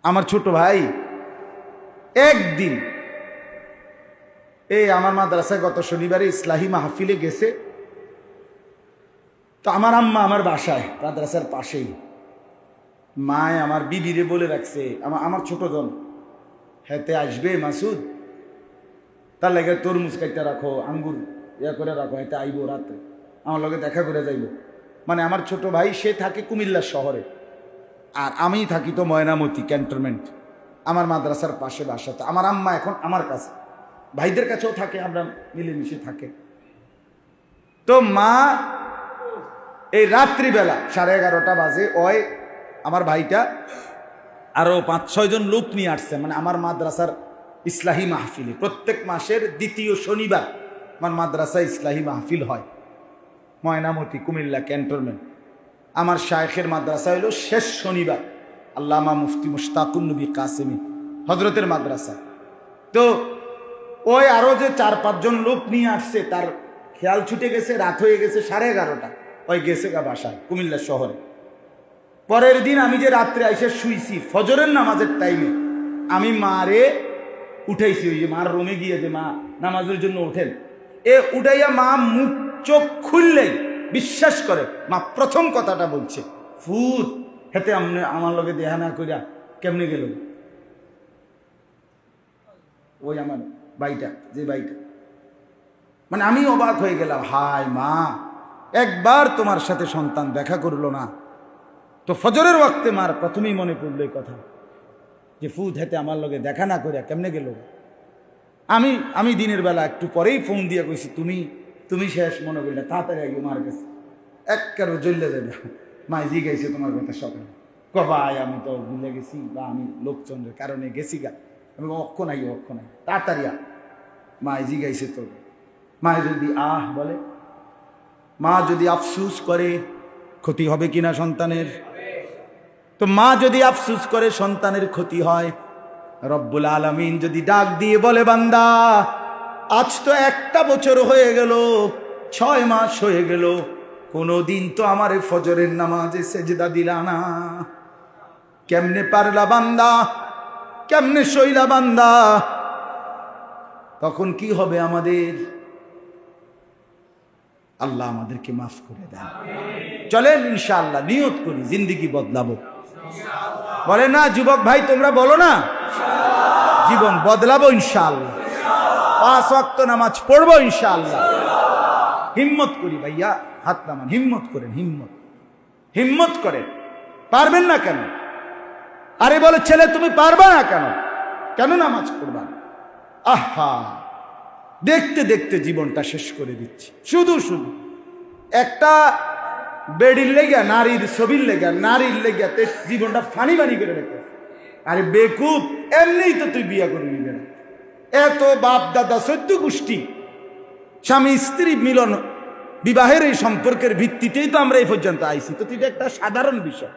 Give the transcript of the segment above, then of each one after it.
আমার ছোট ভাই একদিন এই আমার মাদ্রাসায় গত শনিবারে ইসলাহি মাহফিলে গেছে। তো আমার আম্মা আমার বাসায় মাদ্রাসার পাশেই, মায় আমার বিবিরে বলে রাখছে আমার ছোট জন হেতে আসবে মাসুদ, তার লাগে তরমুজ কাইটা রাখো, আঙ্গুর ইয়া করে রাখো, হেতে আইব রাতে আমার লগে দেখা করে যাইব। মানে আমার ছোট ভাই সে থাকে কুমিল্লা শহরে, আর আমি থাকি তো ময়নামতি ক্যান্টনমেন্ট, আমার মাদ্রাসার পাশে বাসাতে। আমার আম্মা এখন আমার কাছে, ভাইদের কাছেও থাকে, আমরা মিলেমিশে থাকে। তো মা এই রাত্রিবেলা 11:30 বাজে ওই আমার ভাইটা আরো 5-6 জন লোক নিয়ে আসছে, মানে আমার মাদ্রাসার ইসলাহি মাহফিলে প্রত্যেক মাসের দ্বিতীয় শনিবার আমার মাদ্রাসায় ইসলাহি মাহফিল হয় ময়নামতি কুমিল্লা ক্যান্টনমেন্ট। আমার শায়েখের মাদ্রাসা হলো শেষ শনিবার, আল্লামা মুফতি মুশতাকুন নবী কাসেমি হজরতের মাদ্রাসা। তো ওই আরো যে 4-5 জন লোক নিয়ে আসছে, তার খেয়াল ছুটে গেছে, রাত হয়ে গেছে 11:30, ওই গেছে গা বাসায় কুমিল্লা শহরে। পরের দিন আমি যে রাত্রে এসে শুইছি ফজরের নামাজের টাইমে, আমি মারে উঠাইছি, ওই যে মার রুমে গিয়ে যে মা নামাজের জন্য ওঠেন, উঠাইয়া মা মুখ চোখ খুললেই বিশ্বাস করে মা প্রথম কথাটা বলছে, ফুত হেতে আমার লগে দেহা না করিয়া কেমনে গেল? ওই আমার ভাইটা, যে ভাইটা, মানে আমি অবাক হয়ে গেলাম, হায় মা, একবার তোমার সাথে সন্তান দেখা করলো না। তো ফজরের ওয়াক্তে মার প্রথমেই মনে পড়লো এই কথা যে ফুত হেতে আমার লগে দেখা না করিয়া কেমনে গেল? আমি দিনের বেলা একটু পরেই ফোন দিয়ে কইছি, তুমি শেষ মনে করলে, তাড়াতাড়ি আগে মার কাছে একবারে জ্বললে যাবে। মা জিগাইছে তোমার কথা সকালে, ভাই আমি তো ভুলে গেছি, বা আমি লোকচন্দ্রের কারণে গেছি গা, আমি অক্ষণ আই তাড়াতাড়ি মা জিগাইছে তোর। মা যদি বলে, মা যদি আফসুস করে ক্ষতি হবে কিনা সন্তানের? তো মা যদি আফসুস করে সন্তানের ক্ষতি হয়, রব্বুল আলামিন যদি ডাক দিয়ে বলে, বান্দা আজ তো 1 বছর হয়ে গেল, 6 মাস হয়ে গেল, কোনদিন তো আমার ফজরের নামাজে সেজদা দিলা না, কেমনে পারলা বান্দা, কেমনে সইলা বান্দা? তখন কি হবে আমাদের? আল্লাহ আমাদেরকে মাফ করে দেন। চলেন ইনশাআল্লাহ নিয়ত করি জিন্দেগি বদলাবো। বলে না যুবক ভাই, তোমরা বলো না জীবন বদলাবো ইনশাআল্লাহ, 5 ওয়াক্ত নামাজ পড়বো ইনশাআল্লাহ। হিম্মত করি ভাইয়া, হাত নামান, হিম্মত করেন, হিম্মত করেন। পারবেন না কেন? আরে বলে ছেলে তুমি পারবা না কেন? কেন নামাজ পড়বা? আহা, দেখতে দেখতে জীবনটা শেষ করে দিচ্ছি। শুধু একটা বেডির লেগা, নারীর ছবির লেগা, নারীর লেগা জীবনটা ফানি করে রেখে। আরে বেকুব, এমনিই তো তুই বিয়া করে নিবে না। এত বাপ দাদা 14 গোষ্ঠী স্বামী স্ত্রী মিলন, বিবাহের এই সম্পর্কের ভিত্তিতেই তো আমরা এই পর্যন্ত আইছি। তো এটা একটা সাধারণ বিষয়,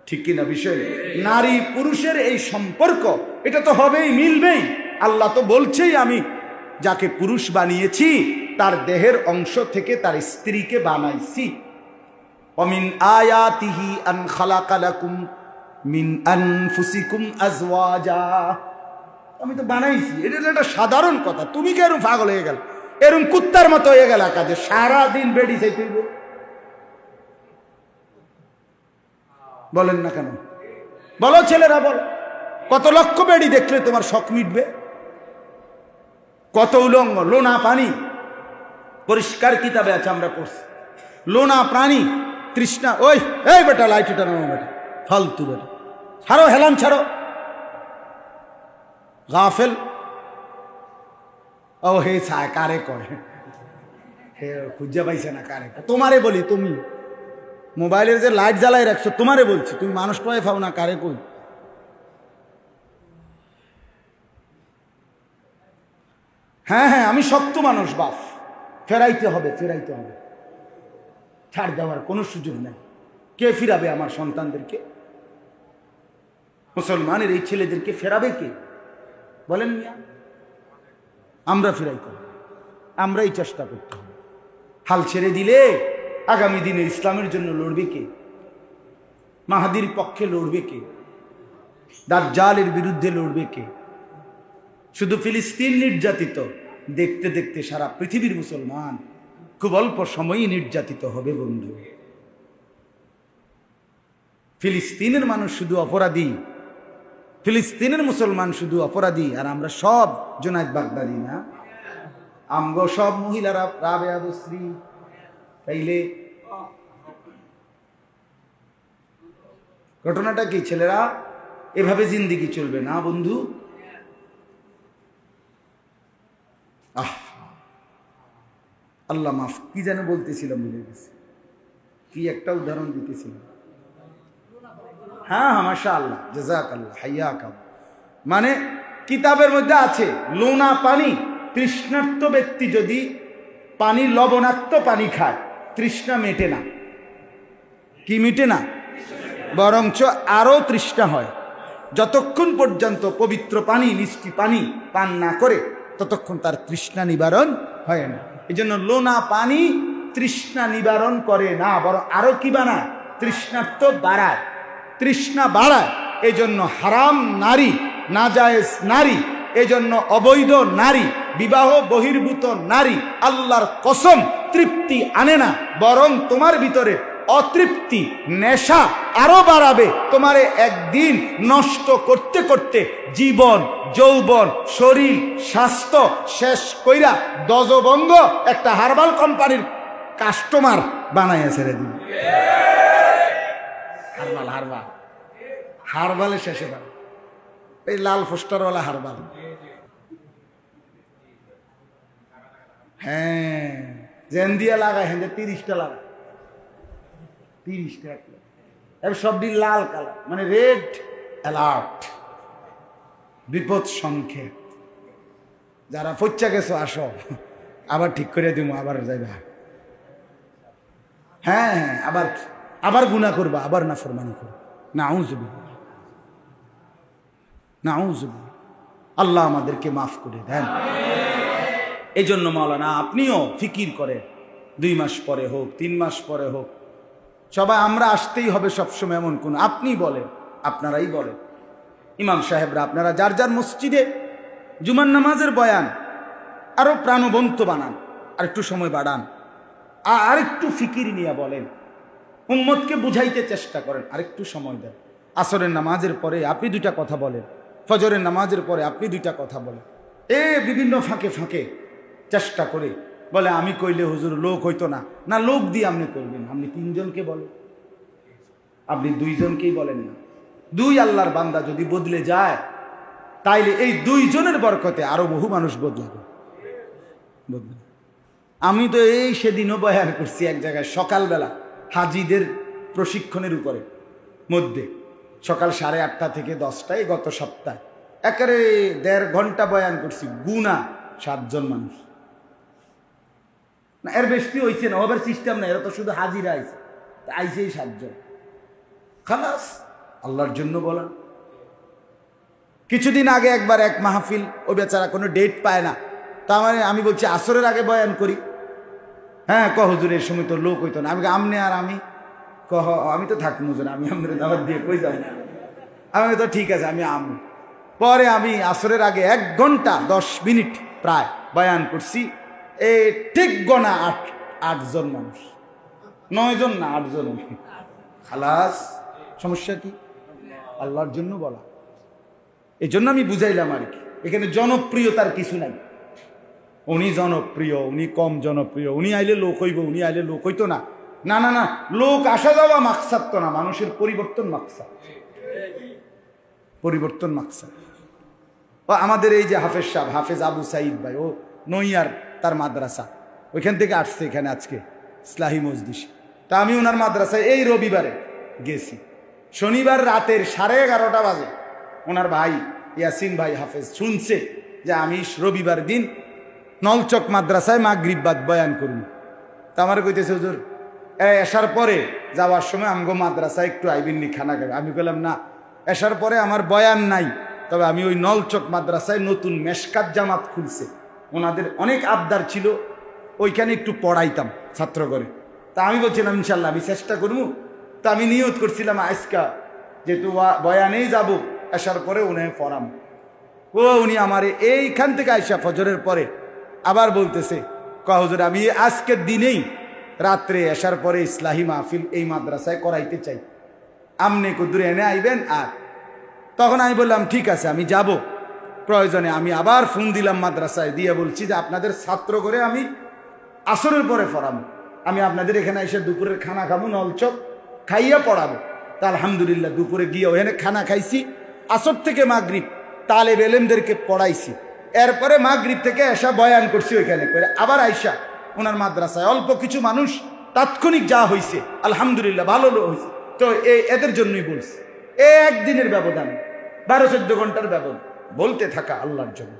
ঠিক কিনা? বিষয় নারী পুরুষের এই সম্পর্ক, এটা তো হবেই, মিলবেই। আল্লাহ তো বলছেই, আমি যাকে পুরুষ বানিয়েছি তার দেহের অংশ থেকে তার স্ত্রীকে বানাইছি। অমিন আয়াতিহি আন খালাকা লাকুম মিন আনফুসিকুম আজওয়াজা, আমি তো বানাইছি। এটা একটা সাধারণ কথা। তুমি কেন পাগল হয়ে গেল, এরকম কুত্তার মতো হয়ে গেল কাজে সারাদিন বেডি চাইতে? বলেন না কেন? বলো ছেলেরা, বলো কত লক্ষ বেডি দেখলে তোমার শখ মিটবে? কত উলঙ্গ, লোনা পানি, পরিষ্কার কিতাবে আছে আমরা পড়ছি, লোনা প্রাণী তৃষ্ণা। এই বেটা লাইটটা নামো বেটা, ফালতু বেটা, ছাড়ো হেলান ছাড়ো, গাফেল। ও হে ছায় কারে কয়, হে খুঁজে পাইছে না কারে? তোমারে বলি, তুমি মোবাইলের যে লাইট জ্বালাই রাখছো তোমারে বলছি, তুমি মানুষ পায়ে পাও না, কারে কই? হ্যাঁ, আমি শক্ত মানুষ বাপ, ফেরাইতে হবে। ছাড় দেওয়ার কোনো সুযোগ নেই। কে ফিরাবে আমার সন্তানদেরকে? মুসলমানের এই ছেলেদেরকে ফেরাবে কে? বলেন মিয়া, আমরা ফিরাইতে হবে, আমরাই চেষ্টা করতে হবে। হাল ছেড়ে দিলে আগামী দিনে ইসলামের জন্য লড়বে কে? মাহাদির পক্ষে লড়বে কে? দাজ্জালের বিরুদ্ধে লড়বে কে? শুধু ফিলিস্তিন নির্যাতিত, দেখতে দেখতে সারা পৃথিবীর মুসলমান খুব অল্প সময়ই নির্যাতিত হবে বন্ধু। ফিলিস্তিনের মানুষ শুধু অপরাধী, ফিলিস্তিনের মুসলমান শুধু অপরাধী, আর আমরা সব জুনায়েদ বাগদাদি না, আমগো সব মহিলারা রাবেয়া বসরি। তাইলে ঘটনাটা কি? ছেলেরা এভাবে জিন্দিগি চলবে না বন্ধু। আল্লাহ মাফ, কি যেন বলতেছিলাম ভুলে গেছি, কি একটা উদাহরণ দিতেছিলাম। হ্যাঁ মাশাআল্লাহ, জাযাকাল্লাহ, হাইয়াকাল্লাহ। মানে কিতাবের মধ্যে আছে লোনা পানি, তৃষ্ণার্ত ব্যক্তি যদি পানি লবণাক্ত পানি খায় তৃষ্ণা মেটে না। কি মিটে না? বরঞ্চ আরো তৃষ্ণা হয়। যতক্ষণ পর্যন্ত পবিত্র পানি, মিষ্টি পানি পান না করে ততক্ষণ তার তৃষ্ণা নিবারণ হয় না। এই জন্য লোনা পানি তৃষ্ণা নিবারণ করে না, বরং আরো কি বানায়? তৃষ্ণার্ত বাড়ায়, তৃষ্ণা বাড়ায়। এই জন্য হারাম নারী, নাজায়েজ নারী, এই জন্য অবৈধ নারী, বিবাহ বহির্ভূত নারী আল্লাহর কসম তৃপ্তি আনে না, বরং তোমার ভিতরে অতৃপ্তি, নেশা আরো বাড়াবে। তোমারে একদিন নষ্ট করতে করতে জীবন, যৌবন, শরীর, স্বাস্থ্য শেষ কইরা দজবঙ্গ একটা হার্বাল কোম্পানির কাস্টমার বানাইয়া ছেড়ে দিবে। হার্বাল, হার্বাল, হার্বালের শেষে পাবে এই লাল পোস্টারওয়ালা হার্বাল। হ্যাঁ, জেন দিয়া লাগায়, হ্যাঁ 30টা লাগায়, 30টা এর সবটি লাল কালার, মানে রেড অ্যালার্ট, বিপদ সংকেত। যারা ফচ্চা গেছো আসো, আবার ঠিক করে দিব, আবার যাইবা। হ্যাঁ হ্যাঁ, আবার আবার গুনাহ করবা, আবার নাফরমানি করবা। নাউযুবিল্লাহ, নাউযুবিল্লাহ। আল্লাহ আমাদেরকে মাফ করে দেন। এই জন্য মাওলানা আপনিও ফিকির করেন, 2 মাস পরে হোক, 3 মাস পরে হোক, সবাই আমরা আসতেই হবে সবসময় এমন কোন, আপনি বলেন, আপনারাই বলেন, ইমাম সাহেবরা আপনারা যার যার মসজিদে জুমার নামাজের বয়ান আরো প্রাণবন্ত বানান, আর একটু সময় বাড়ান, আর একটু ফিকির নিয়ে বলেন, উম্মতকে বুঝাইতে চেষ্টা করেন, আরেকটু সময় দেন। আসরের নামাজের পরে আপনি 2টা কথা বলেন, ফজরের নামাজের পরে আপনি 2টা কথা বলেন। বিভিন্ন ফাঁকে ফাঁকে চেষ্টা করে বলে আমি কইলে হুজুর লোক হইতো না, না লোক দিয়ে আপনি করবেন, আপনি 3 জনকে বলেন, আপনি 2 জনকেই বলেন না। 2 আল্লাহর বান্দা যদি বদলে যায় তাইলে এই 2 জনের বরকতে আরো বহু মানুষ বদলাবে। আমি তো এই সেদিনও বয়ান করছি এক জায়গায়, সকালবেলা হাজিদের প্রশিক্ষণের উপরে মধ্যে, সকাল 8:30 থেকে 10টায়, গত সপ্তাহে একেবারে 1.5 ঘন্টা বয়ান করছি। গুনা 7 জন মানুষ, না এর বেশি হয়েছে না, ওভার সিস্টেম না, এরা তো শুধু হাজিরা আইছে, আইসেই 7 জন, খালাস আল্লাহর জন্য বলা। কিছুদিন আগে একবার এক মাহফিল, ও বেচারা কোনো ডেট পায় না, তা আমি বলছি আসরের আগে বয়ান করি। হ্যাঁ হুজুর এর সময় তো লোক হইতো না। আমি আমনে আর আমি আমি তো থাকবো হুজুর, আমি আপনার দাওয়াত দিয়ে কই যাব। আমি তো ঠিক আছে, আমি পরে আমি আসরের আগে 1 ঘন্টা 10 মিনিট প্রায় বয়ান করছি। ঠিক গোনা 8 জন মানুষ, 9 জন না 8 জন। খালাস, সমস্যা কি? আল্লাহর জন্য বলা। এই জন্য আমি বুঝাইলাম আর কি, এখানে জনপ্রিয়তার কিছু নাই। উনি জনপ্রিয়, উনি কম জনপ্রিয়, উনি আইলে লোক হইব, উনি আইলে লোক হইতো না, না না না, লোক আসা যাওয়া মাকসাদ তো না, মানুষের পরিবর্তন মাকসাদ, পরিবর্তন মাকসাদ। আমাদের এই যে হাফেজ সাহেব, হাফেজ আবু সাইদ ভাই, ও নইয়ার তার মাদ্রাসা, ওইখান থেকে আসছে এখানে আজকে ইসলাহি মজলিস। তা আমি ওনার মাদ্রাসায় এই রবিবারে গেছি। শনিবার রাতের 11:30 বাজে ওনার ভাই ইয়াসিন ভাই হাফেজ শুনছে যে আমি রবিবার দিন নলচক মাদ্রাসায় মাগরিব বাদ বয়ান করুন। তা আমার কইতেছে হুজুর এসার পরে যাওয়ার সময় আমগো মাদ্রাসায় একটু আইবিননি, খানা খাবে। আমি বললাম না, এসার পরে আমার বয়ান নাই, তবে আমি ওই নলচক মাদ্রাসায় নতুন মেশকাত জামাত খুলছে, ওনাদের অনেক আবদার ছিল, ওইখানে একটু পড়াইতাম ছাত্র করে। তা আমি বলছিলাম ইনশাল্লাহ আমি চেষ্টা করবো। তা আমি নিয়ত করছিলাম আজকা যেহেতু বয়ানেই যাব, আসার পরে উনি পড়াম। উনি আমার এইখান থেকে আইসা ফজরের পরে আবার বলতেছে, হুজুর আমি আজকের দিনেই রাত্রে আসার পরে ইসলাহি মাহফিল এই মাদ্রাসায় করাইতে চাই, আমনে কুদুরে এনে আইবেন। আর তখন আমি বললাম ঠিক আছে আমি যাব, প্রয়োজনে আমি আবার ফোন দিলাম মাদ্রাসায়, দিয়ে বলছি যে আপনাদের ছাত্র করে আমি আসরের পরে পড়াবো, আমি আপনাদের এখানে এসে দুপুরের খানা খাবো, নলচক খাইয়া পড়াবো। তা আলহামদুলিল্লাহ দুপুরে গিয়ে ওখানে খানা খাইছি, আসর থেকে মাগরিব তালেব এলেমদেরকে পড়াইছি, এরপরে মাগরিব থেকে এসা বয়ান করছি ওইখানে করে, আবার আইসা ওনার মাদ্রাসায় অল্প কিছু মানুষ তাৎক্ষণিক যা হয়েছে আলহামদুলিল্লাহ ভালো হয়েছে। তো এদের জন্যই বলছি, একদিনের ব্যবধান 12-14 ঘন্টার ব্যবধান, বলতে থাকা আল্লাহর জন্য।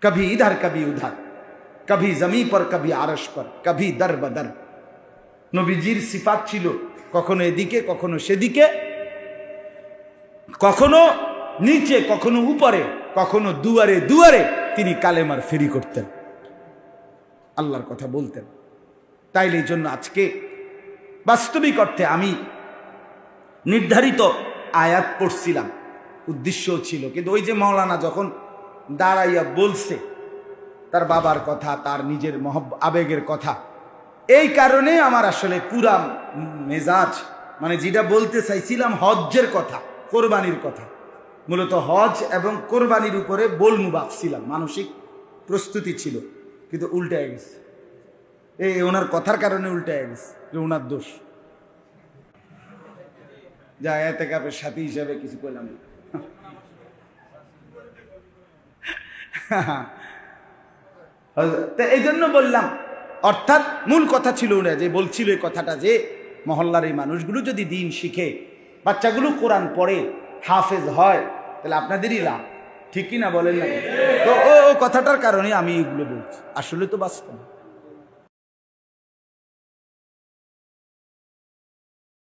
কভি ইধার কভি উধার, কভি জমি পর কভি আরশ পর, কভি দর বদর। নবীজির সিফাত ছিল কখনো এদিকে কখনো সেদিকে, কখনো নিচে কখনো উপরে, কখনো দুয়ারে দুয়ারে তিনি কালেমার ফেরি করতেন, আল্লাহর কথা বলতেন। তাইলে এই জন্য আজকে বাস্তবিক অর্থে আমি নির্ধারিত আয়াত পড়ছিলাম, উদ্দেশ্যও ছিল, কিন্তু ওই যে মাওলানা যখন দাঁড়াইয়া বলছে তার বাবার কথা, তার নিজের আবেগের কথা, এই কারণে আমার আসলে পুরা মেজাজ, মানে যেটা বলতে চাইছিলাম হজ্জের কথা, কোরবানির কথা, মূলত হজ এবং কোরবানির উপরে বলমু ভাবছিলাম, মানসিক প্রস্তুতি ছিল, কিন্তু উল্টায় গেছে। এই ওনার কথার কারণে উল্টায় গেছে, যে ওনার দোষ। যা এতেকাফের সাথী হিসাবে কিছু কইলাম না। এই জন্য বললাম, অর্থাৎ মূল কথা ছিল না যে বলছিল এই কথাটা, যে মহল্লার এই মানুষগুলো যদি দিন শিখে, বাচ্চাগুলো কোরআন পড়ে, হাফেজ হয়, তাহলে আপনাদেরই লাভ, ঠিক কি না বলেন না? তো ও কথাটার কারণে আমি এগুলো বলছি, আসলে তো বাস্তব।